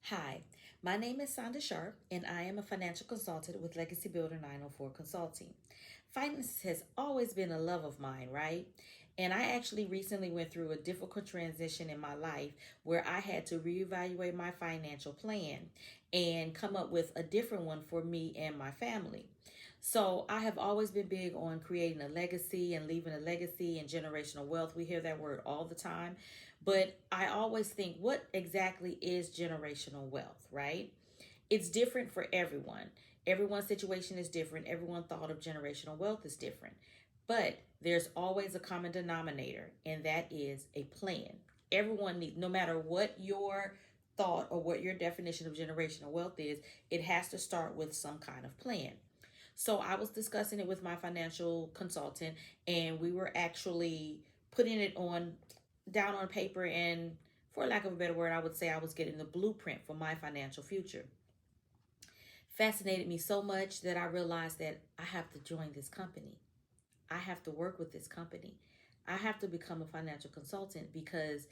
Hi, my name is Sonda Sharp, and I am a financial consultant with Legacy Builder 904 Consulting. Finance has always been a love of mine, right? And I actually recently went through a difficult transition in my life where I had to reevaluate my financial plan and come up with a different one for me and my family. So I have always been big on creating a legacy and leaving a legacy and generational wealth. We hear that word all the time. But I always think, what exactly is generational wealth, right? It's different for everyone. Everyone's situation is different. Everyone's thought of generational wealth is different. But there's always a common denominator, and that is a plan. Everyone needs, no matter what your thought or what your definition of generational wealth is, it has to start with some kind of plan. So I was discussing it with my financial consultant, and we were actually putting it on down on paper. And for lack of a better word, I would say I was getting the blueprint for my financial future. Fascinated me so much that I realized that I have to join this company. I have to work with this company. I have to become a financial consultant because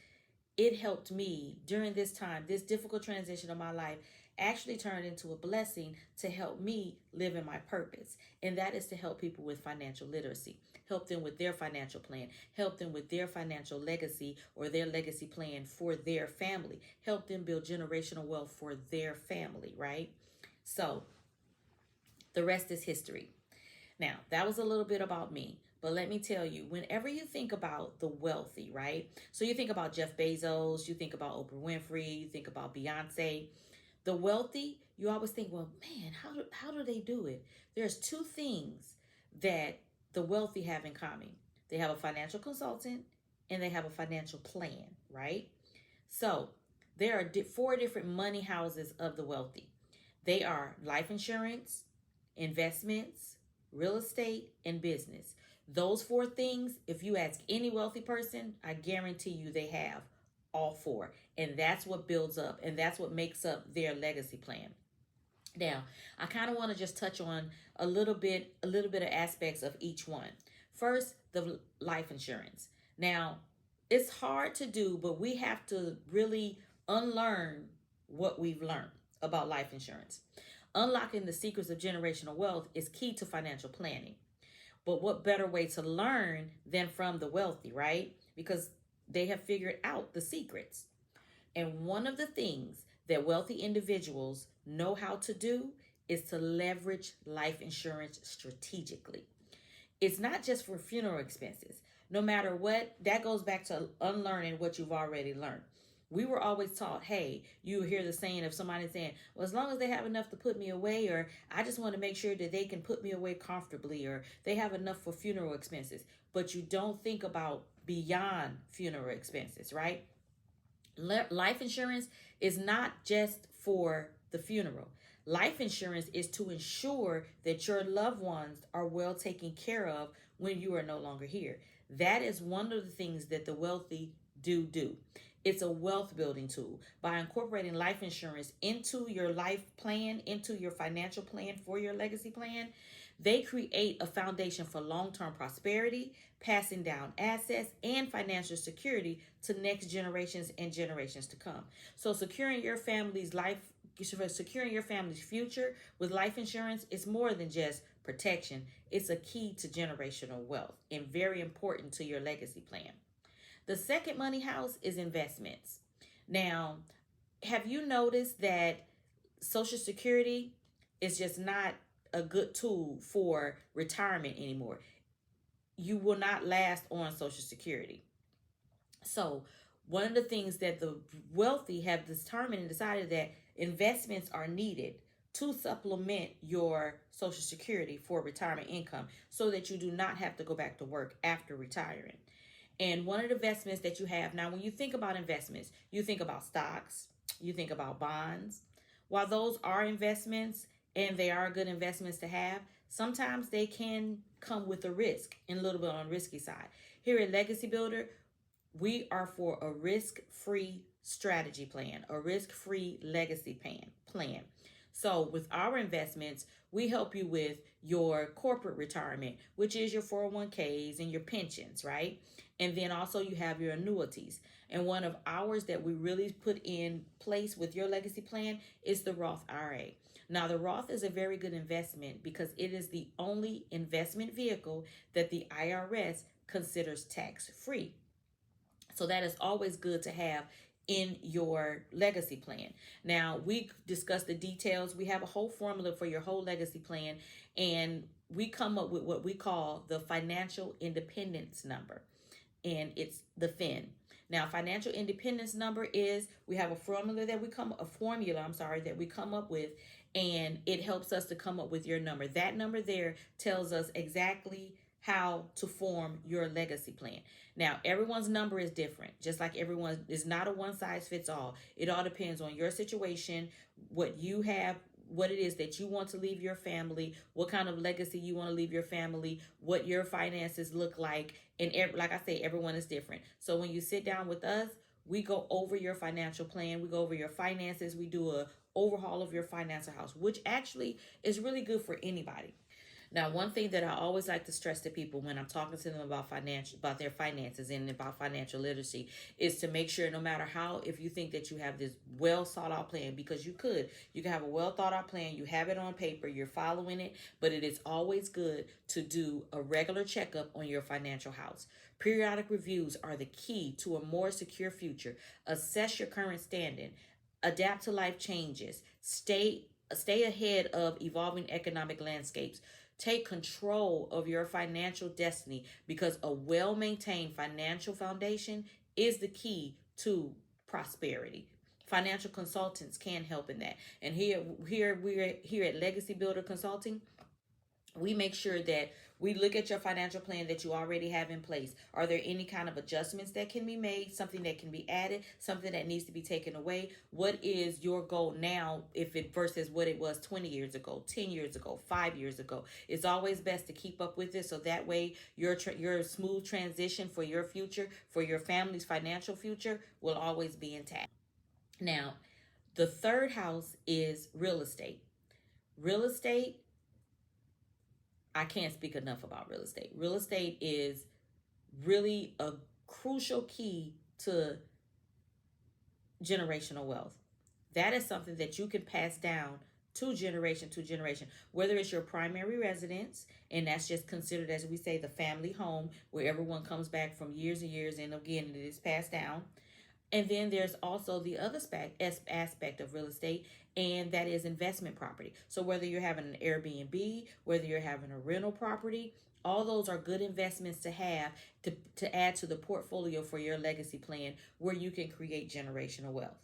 it helped me during this time, this difficult transition of my life actually turned into a blessing to help me live in my purpose. And that is to help people with financial literacy, help them with their financial plan, help them with their financial legacy or their legacy plan for their family, help them build generational wealth for their family, right? So the rest is history. Now, that was a little bit about me. But let me tell you, whenever you think about the wealthy, right? So you think about Jeff Bezos, you think about Oprah Winfrey, you think about Beyonce. The wealthy, you always think, well, man, how do they do it? There's two things that the wealthy have in common. They have a financial consultant and they have a financial plan, right? So there are four different money houses of the wealthy. They are life insurance, investments, real estate, and business. Those four things, if you ask any wealthy person, I guarantee you they have all four. And that's what builds up and that's what makes up their legacy plan. Now, I kind of want to just touch on a little bit of aspects of each one. First, the life insurance. Now, it's hard to do, but we have to really unlearn what we've learned about life insurance. Unlocking the secrets of generational wealth is key to financial planning. But what better way to learn than from the wealthy, right? Because they have figured out the secrets. And one of the things that wealthy individuals know how to do is to leverage life insurance strategically. It's not just for funeral expenses. No matter what, that goes back to unlearning what you've already learned. We were always taught, hey, you hear the saying of somebody saying, well, as long as they have enough to put me away, or I just want to make sure that they can put me away comfortably, or they have enough for funeral expenses. But you don't think about beyond funeral expenses, right? Life insurance is not just for the funeral. Life insurance is to ensure that your loved ones are well taken care of when you are no longer here. That is one of the things that the wealthy do. It's a wealth building tool. By incorporating life insurance into your life plan, into your financial plan for your legacy plan, they create a foundation for long term prosperity, passing down assets, and financial security to next generations and generations to come. So, securing your family's future with life insurance is more than just protection, it's a key to generational wealth and very important to your legacy plan. The second money house is investments. Now, have you noticed that Social Security is just not a good tool for retirement anymore? You will not last on Social Security. So, one of the things that the wealthy have determined and decided that investments are needed to supplement your Social Security for retirement income so that you do not have to go back to work after retiring. And one of the investments that you have now, when you think about investments, you think about stocks, you think about bonds. While those are investments and they are good investments to have, sometimes they can come with a risk and a little bit on the risky side. Here at Legacy Builder, we are for a risk-free strategy plan, a risk-free legacy plan. So with our investments, we help you with your corporate retirement, which is your 401ks and your pensions, right? And then also you have your annuities. And one of ours that we really put in place with your legacy plan is the Roth IRA. Now, the Roth is a very good investment because it is the only investment vehicle that the IRS considers tax free. So that is always good to have in your legacy plan. Now, we discussed the details. We have a whole formula for your whole legacy plan, and we come up with what we call the financial independence number, and it's the FIN. Now, financial independence number is we have a formula, I'm sorry, that we come up with, and it helps us to come up with your number. That number there tells us exactly how to form your legacy plan. Now, everyone's number is different, just like everyone is not a one size fits all. It all depends on your situation, what you have, what it is that you want to leave your family, what kind of legacy you want to leave your family, what your finances look like. And like I say, everyone is different. So when you sit down with us, we go over your financial plan, we go over your finances, we do a overhaul of your financial house, which actually is really good for anybody. Now, one thing that I always like to stress to people when I'm talking to them about their finances and about financial literacy is to make sure, no matter how, if you think that you have this well thought out plan, because you can have a well thought out plan, you have it on paper, you're following it, but it is always good to do a regular checkup on your financial house. Periodic reviews are the key to a more secure future. Assess your current standing, adapt to life changes, stay ahead of evolving economic landscapes. Take control of your financial destiny because a well maintained financial foundation is the key to prosperity. Financial consultants can help in that. And we're here at Legacy Builder Consulting, we make sure that we look at your financial plan that you already have in place. Are there any kind of adjustments that can be made, something that can be added, something that needs to be taken away? What is your goal now, if it versus what it was 20 years ago, 10 years ago, 5 years ago? It's always best to keep up with it, so that way your smooth transition for your future, for your family's financial future, will always be intact. Now, the third house is real estate. Real estate, I can't speak enough about real estate. Real estate is really a crucial key to generational wealth. That is something that you can pass down to generation, whether it's your primary residence, and that's just considered, as we say, the family home, where everyone comes back from years and years, and again, it is passed down. And then there's also the other aspect of real estate, and that is investment property. So whether you're having an Airbnb, whether you're having a rental property, all those are good investments to have to add to the portfolio for your legacy plan, where you can create generational wealth.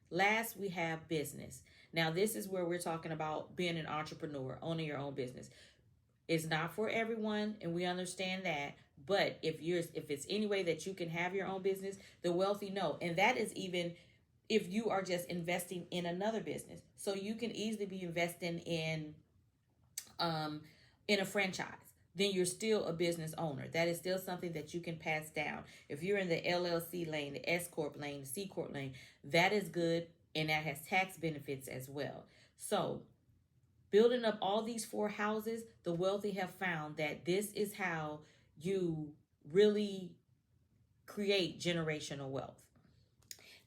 Last, we have business. Now, this is where we're talking about being an entrepreneur, owning your own business. It's not for everyone, and we understand that. But if it's any way that you can have your own business, the wealthy know. And that is even if you are just investing in another business. So you can easily be investing um in a franchise. Then you're still a business owner. That is still something that you can pass down. If you're in the LLC lane, the S Corp lane, the C Corp lane, that is good, and that has tax benefits as well. So building up all these four houses, the wealthy have found that this is how you really create generational wealth.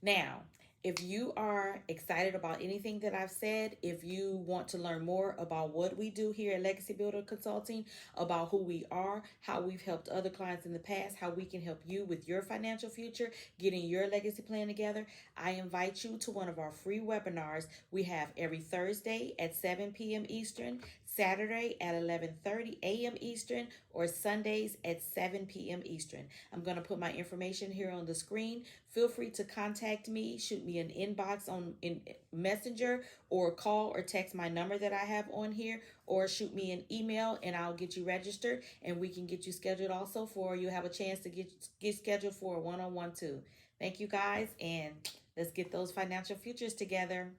Now, if you are excited about anything that I've said, if you want to learn more about what we do here at Legacy Builder Consulting, about who we are, how we've helped other clients in the past, how we can help you with your financial future, getting your legacy plan together, I invite you to one of our free webinars we have every Thursday at 7 p.m. Eastern, Saturday at 11:30 a.m. Eastern, or Sundays at 7 p.m. Eastern. I'm going to put my information here on the screen. Feel free to contact me, shoot me an inbox in Messenger, or call or text my number that I have on here, or shoot me an email and I'll get you registered, and we can get you scheduled also for you have a chance to get scheduled for a one-on-one too. Thank you guys, and let's get those financial futures together.